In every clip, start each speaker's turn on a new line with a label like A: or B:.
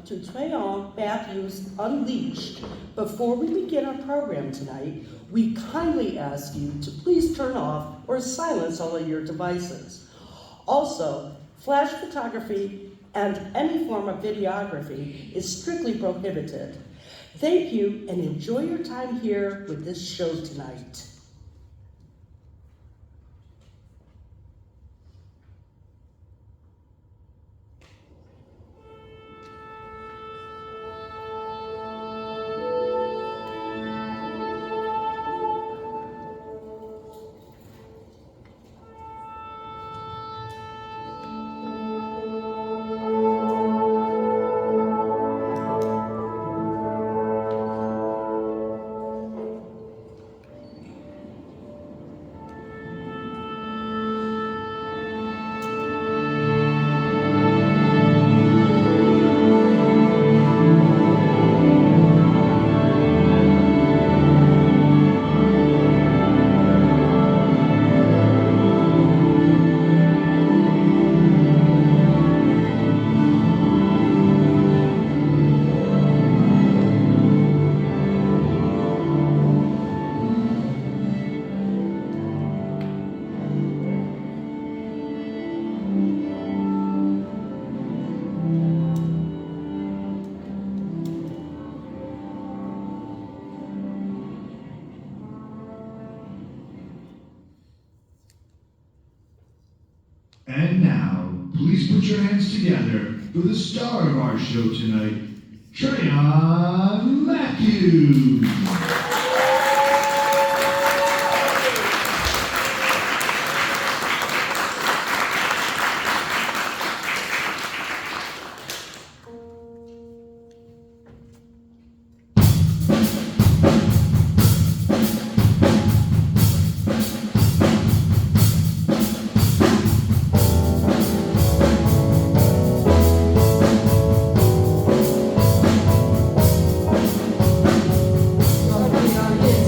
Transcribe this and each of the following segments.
A: welcome to Tréon Mathews Unleashed. Before we begin our program tonight, we kindly ask you to please turn off or silence all of your devices. Also, flash photography and any form of videography is strictly prohibited. Thank you and enjoy your time here with this show tonight.
B: And now, please put your hands together for the star of our show tonight, Tréon Mathews.
C: Starting on this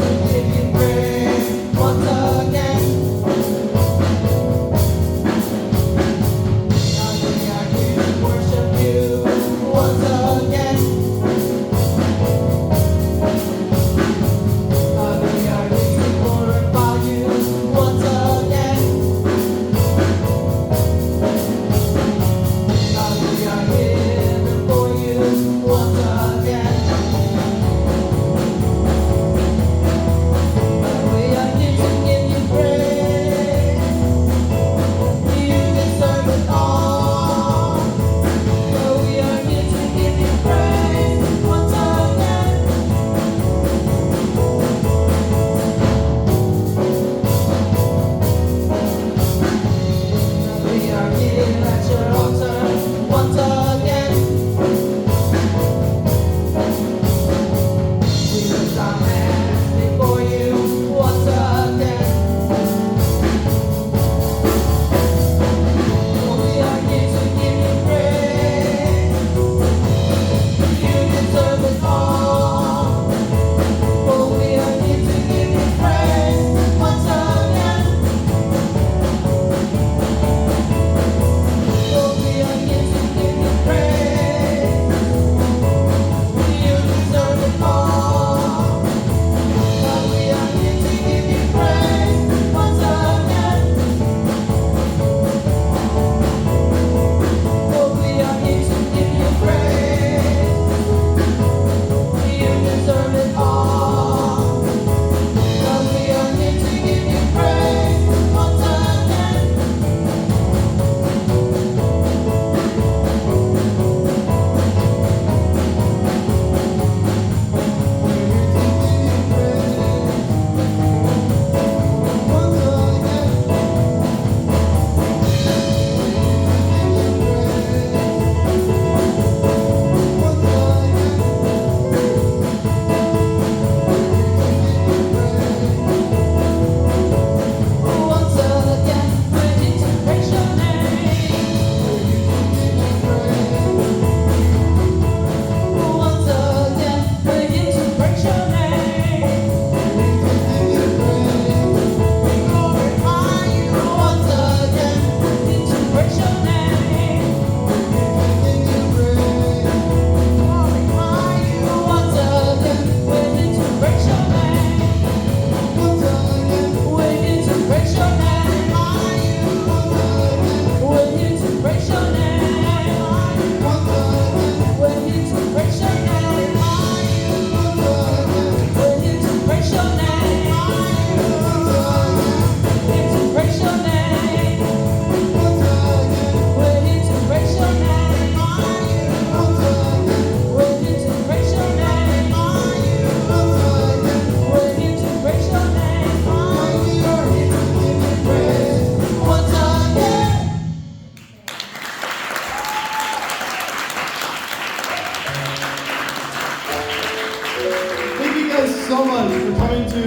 C: so much for coming to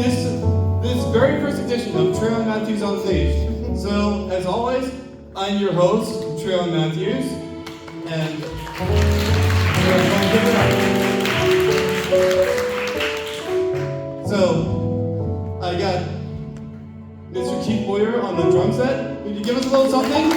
C: this very first edition of Tréon Mathews Unleashed. So, as always, I'm your host, Tréon Mathews, and so I got Mr. Keith Boyer on the drum set. Would you give us a little something?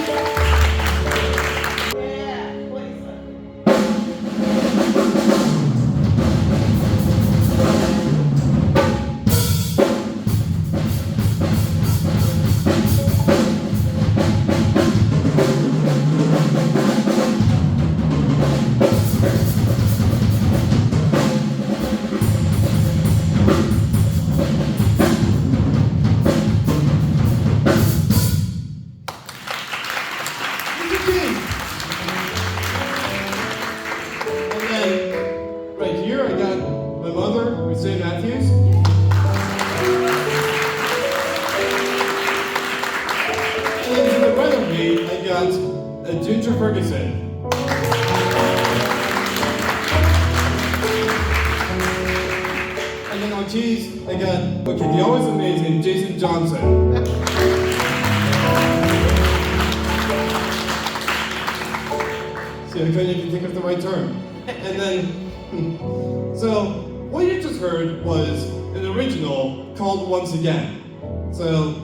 C: Once again. So,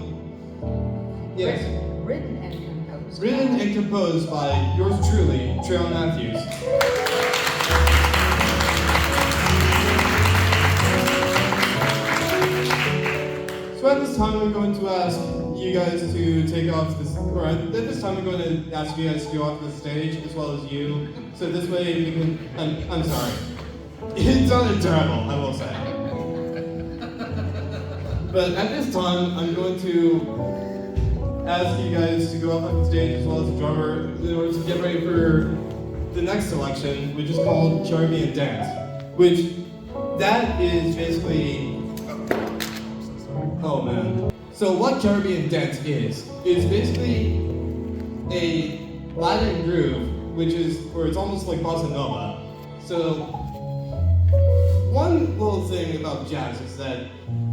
C: yes.
D: Written and composed.
C: Written and composed by yours truly, Tréon Mathews. So at this time, I'm going to ask you guys to take off this, or at this time, I'm going to ask you guys to go off the stage, as well as you. So this way we can, I'm sorry. It sounded terrible, I will say. But at this time, I'm going to ask you guys to go up on the stage as well as the drummer in order to get ready for the next selection, which is called Caribbean Dance. Which, that is basically, oh man. So what Caribbean Dance is basically a Latin groove, which is, where it's almost like bossa nova. So, one little thing about jazz is that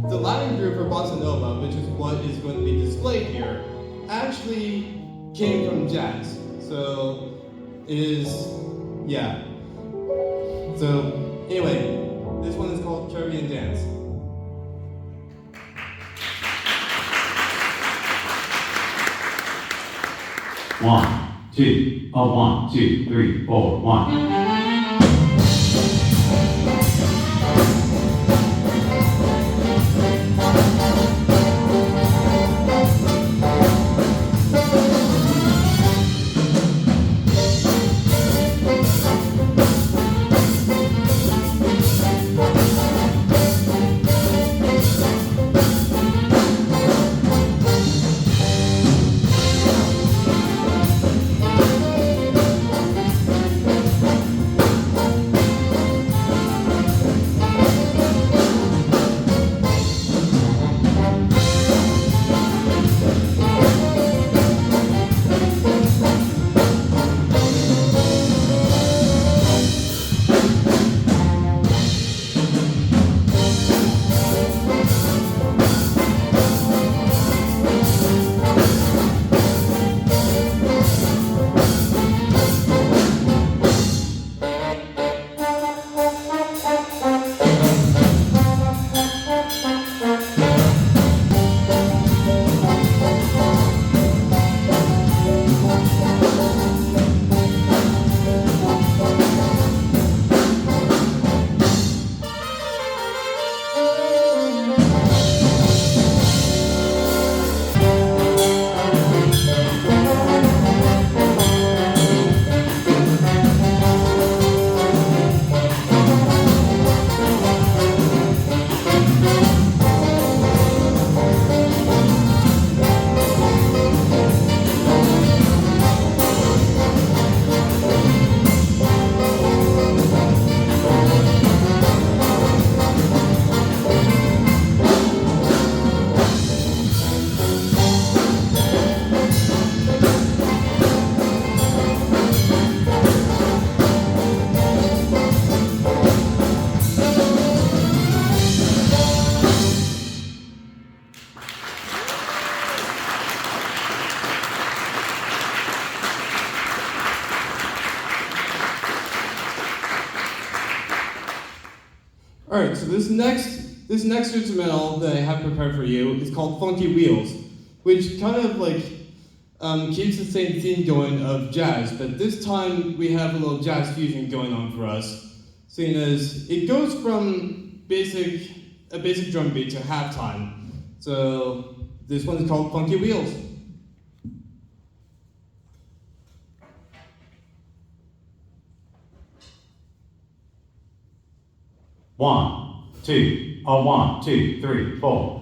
C: the Latin group for bossa nova, which is what is going to be displayed here, actually came from jazz. So, it is, yeah. So, anyway, this one is called Caribbean Dance.
E: One, two, oh, 1, 2, 3, 4, 1.
C: Alright, so this next instrumental that I have prepared for you is called Funky Wheels, which kind of like keeps the same theme going of jazz, but this time we have a little jazz fusion going on for us, seeing as it goes from a basic drum beat to halftime. So this one is called Funky Wheels.
E: One, two, a 1, 2, 3, 4.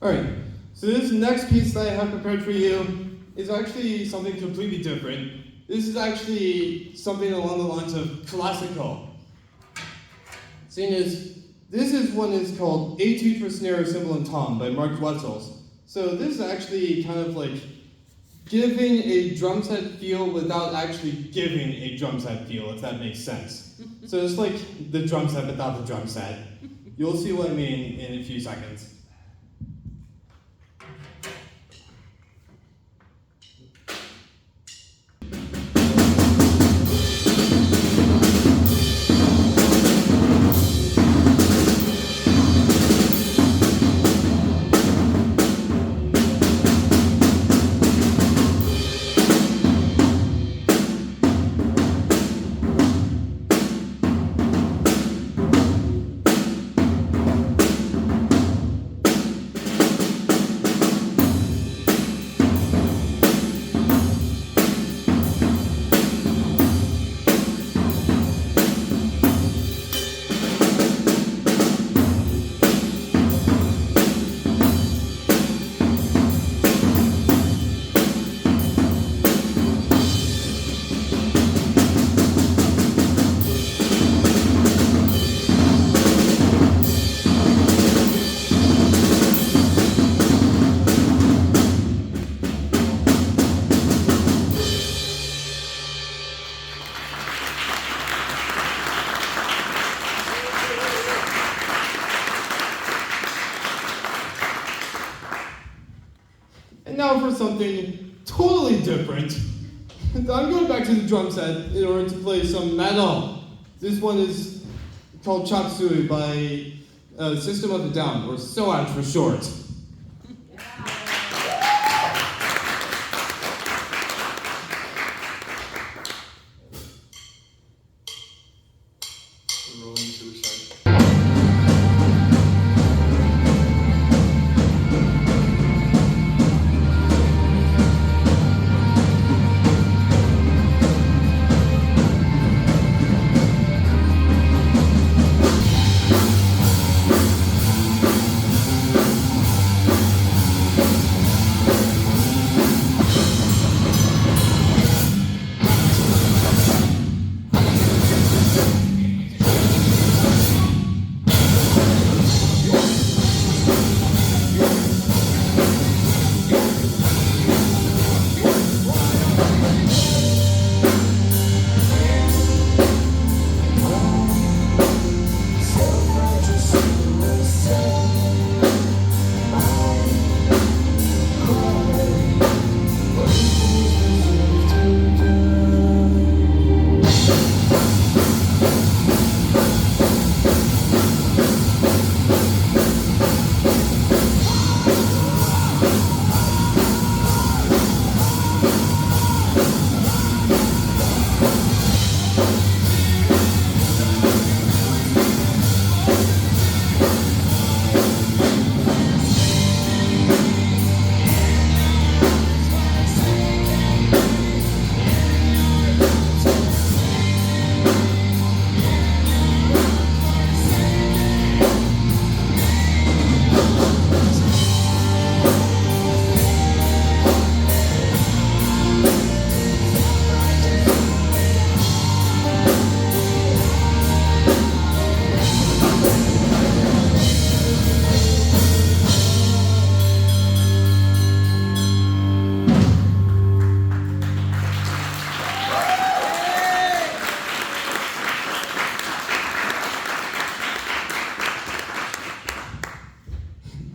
C: Alright, so this next piece that I have prepared for you is actually something completely different. This is actually something along the lines of classical. Seeing as this is one is called Etude for Snare, Cymbal, and Tom by Mark Wessels. So this is actually kind of like giving a drum set feel without actually giving a drum set feel, if that makes sense. So it's like the drum set without the drum set. You'll see what I mean in a few seconds. And now for something totally different. I'm going back to the drum set in order to play some metal. This one is called Chop Suey by System of a Down, or SOAD for short. Rolling suicide.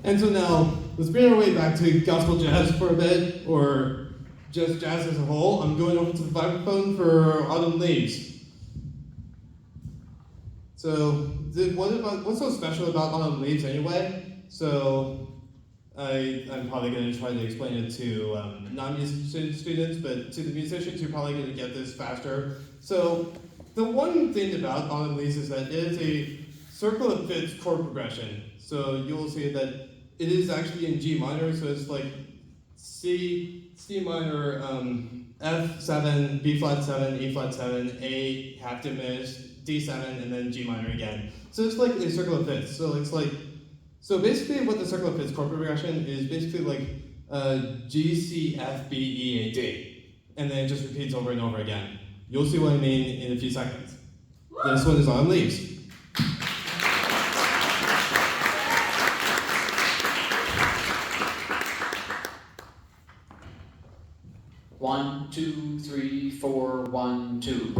C: And so now, let's bring our way back to gospel jazz for a bit, or just jazz as a whole. I'm going over to the vibraphone for Autumn Leaves. So, what's so special about Autumn Leaves anyway? So, I'm probably going to try to explain it to non-musician students, but to the musicians, you're probably going to get this faster. So, the one thing about Autumn Leaves is that it is a circle of fifths chord progression. So you'll see that it is actually in G minor, so it's like C minor, F7, B flat 7, E flat 7, A half diminished, D7, and then G minor again. So it's like a circle of fifths. So it's like, so basically what the circle of fifths chord progression is basically like G, C, F, B, E, A, D. And then it just repeats over and over again. You'll see what I mean in a few seconds. This one is on Leaves.
F: One, two, three, four, 1, 2.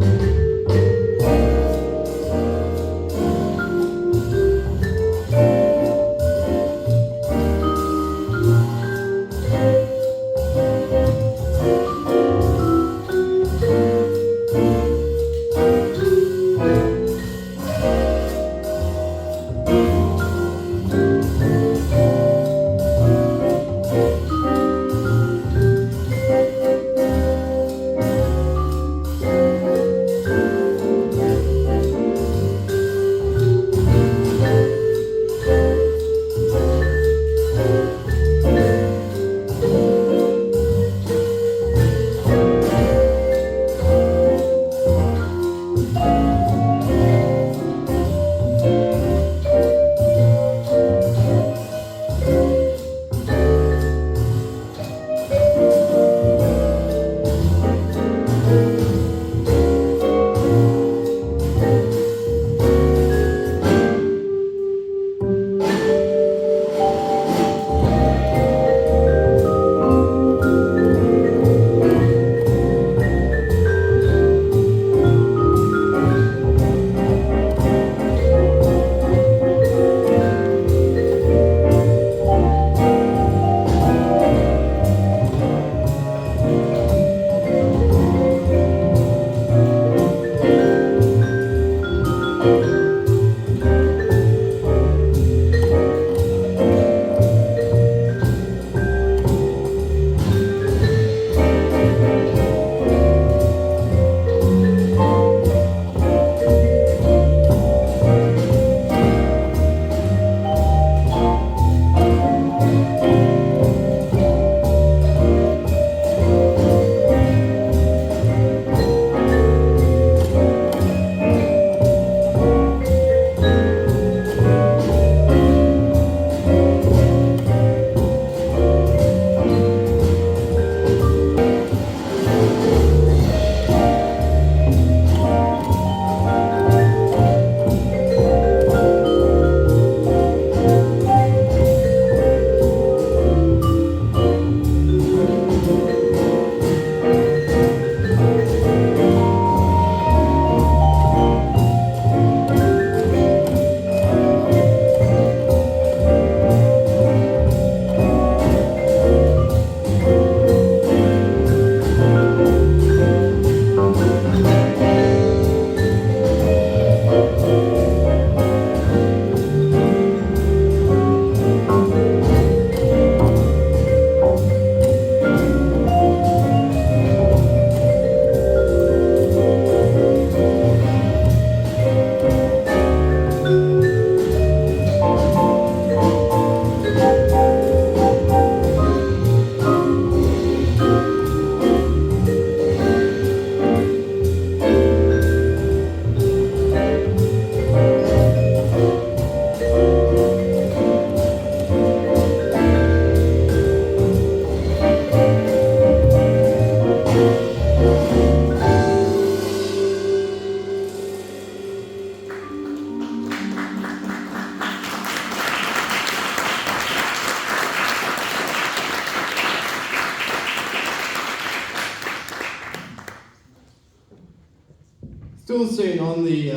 C: Still staying on the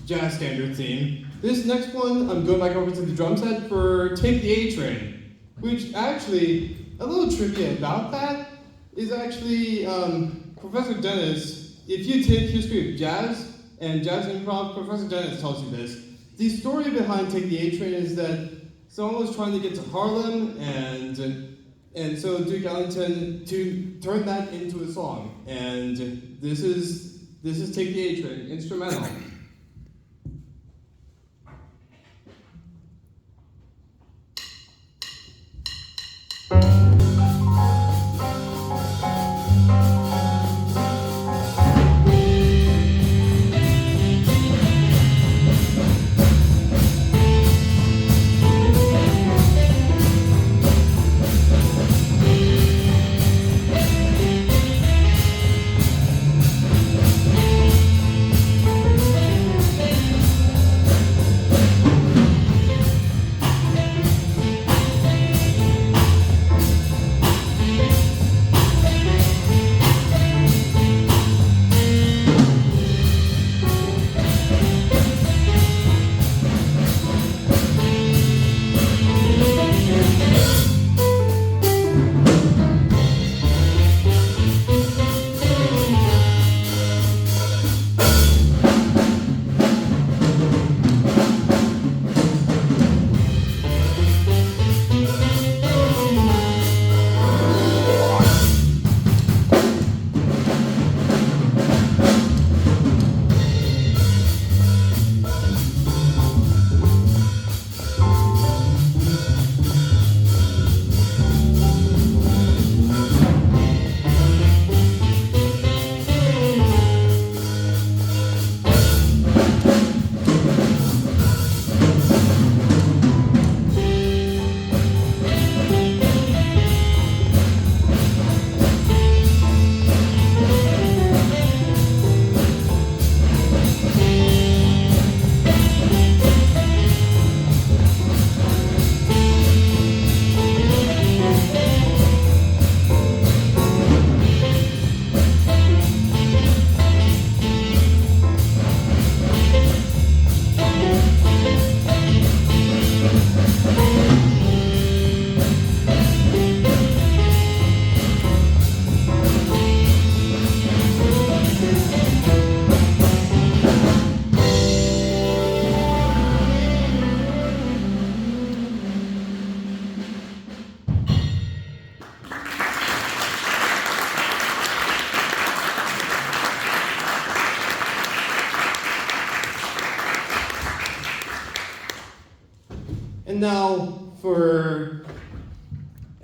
C: jazz standard theme. This next one, I'm going back over to the drum set for Take the A Train, which actually, a little trivia about that is actually Professor Dennis, if you take history of jazz and jazz improv, Professor Dennis tells you this. The story behind Take the A Train is that someone was trying to get to Harlem, and so Duke Ellington to turn that into a song. And this is Take the A Train, instrumental.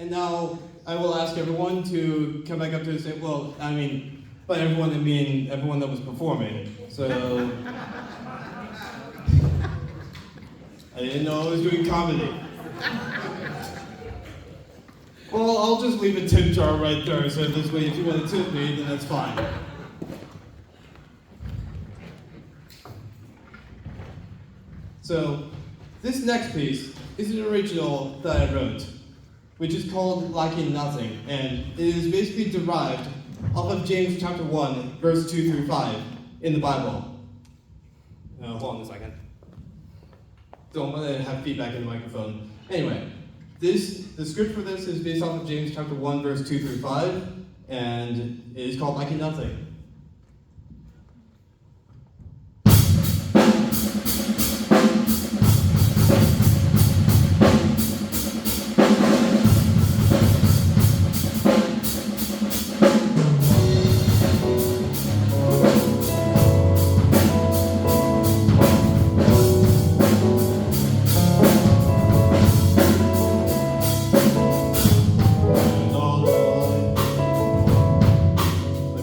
C: And now I will ask everyone to come back up to the stage. Well, I mean, by everyone I mean everyone that was performing. So I didn't know I was doing comedy. Well, I'll just leave a tip jar right there, so this way if you want to tip me, then that's fine. So, this next piece is an original that I wrote, which is called Lacking Nothing, and it is basically derived off of James chapter 1, verse 2 through 5 in the Bible. Hold on a second. Don't want to have feedback in the microphone. Anyway, the script for this is based off of James chapter 1, verse 2 through 5, and it is called Lacking Nothing.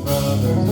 C: Brothers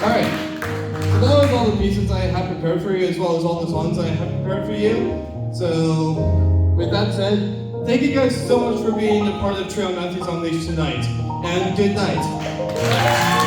C: Alright, so that was all the pieces I have prepared for you, as well as all the songs I have prepared for you. So, with that said, thank you guys so much for being a part of Tréon Mathews Unleashed tonight, and good night.